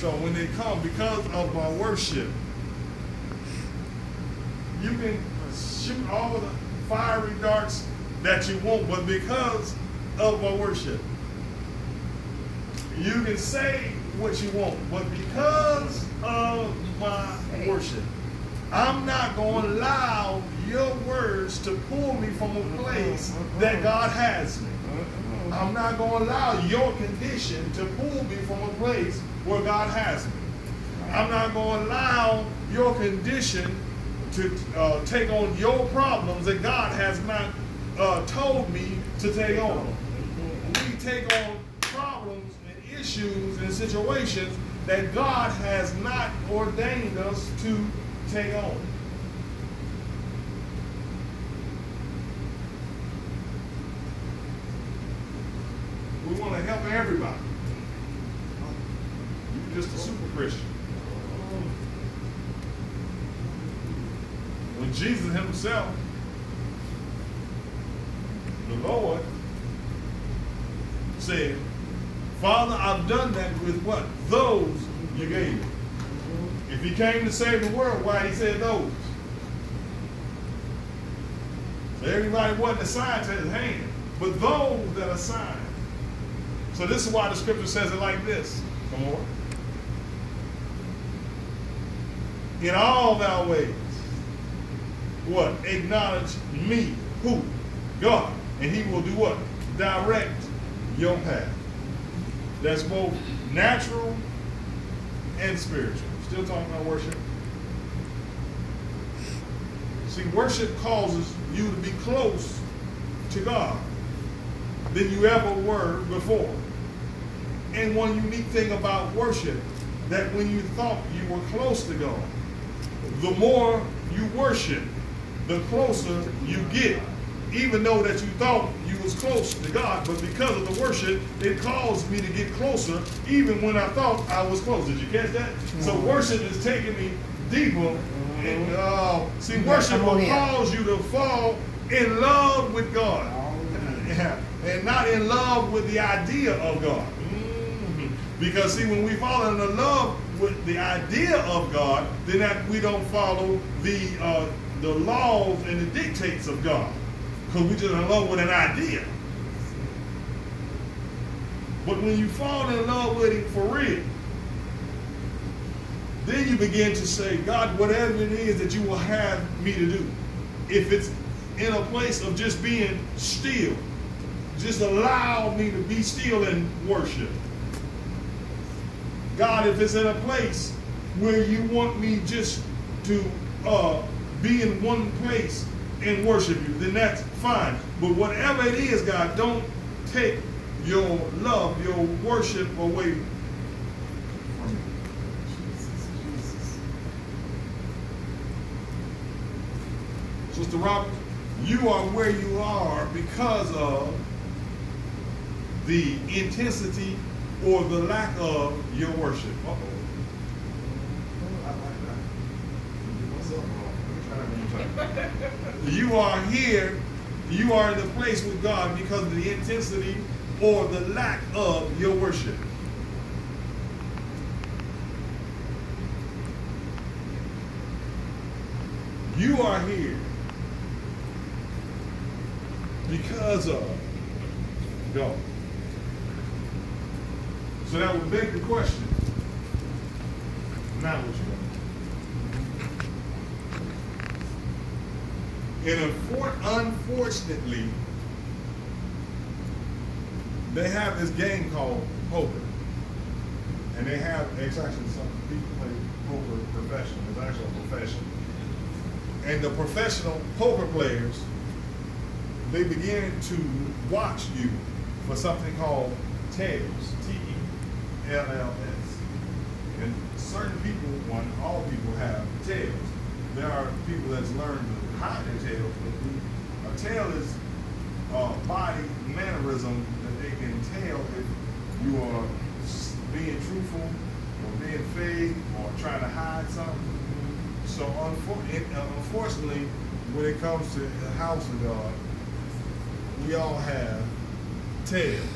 So when they come, because of my worship, you can shoot all the fiery darts that you want, but because of my worship, you can say what you want, but because of my worship, I'm not going to allow your words to pull me from a place that God has me. I'm not going to allow your condition to pull me from a place where God has me. I'm not going to allow your condition to take on your problems that God has not told me to take on. We take on problems and issues and situations that God has not ordained us to take on. We want to help everybody. You're just a super Christian. When Jesus himself, the Lord, said, Father, I've done that with what? Those you gave me. If he came to save the world, why he said those? So everybody wasn't assigned to his hand, but those that are assigned. So this is why the scripture says it like this. Come on. In all thy ways, what? Acknowledge me. Who? God. And he will do what? Direct your path. That's both natural and spiritual. Still talking about worship. See, worship causes you to be close to God than you ever were before. And one unique thing about worship, that when you thought you were close to God, the more you worship, the closer you get. Even though that you thought you was close to God, but because of the worship, it caused me to get closer even when I thought I was close. Did you catch that? So worship is taking me deeper. And see, worship will cause you to fall in love with God. And not in love with the idea of God. Because see, when we fall in love with the idea of God, then that we don't follow the laws and the dictates of God. Because we just in love with an idea. But when you fall in love with it for real, then you begin to say, God, whatever it is that you will have me to do, if it's in a place of just being still, just allow me to be still and worship. God, if it's in a place where you want me just to be in one place and worship you, then that's fine. But whatever it is, God, don't take your love, your worship away from me. Sister Robert, you are where you are because of the intensity or the lack of your worship. Uh-oh. I like that. You are here, you are in the place with God because of the intensity or the lack of your worship. You are here because of God. So that would beg the question, now what you want? And unfortunately, they have this game called poker. And they have, it's actually some people play poker professional. It's actually a profession. And the professional poker players, they begin to watch you for something called tails, T-E-L-L-S. And certain people, all people have tails. There are people that's learned to hide their tails, but a tail is a body mannerism that they can tell if you are being truthful or being fake or trying to hide something. So unfortunately, when it comes to the house of God, we all have tails.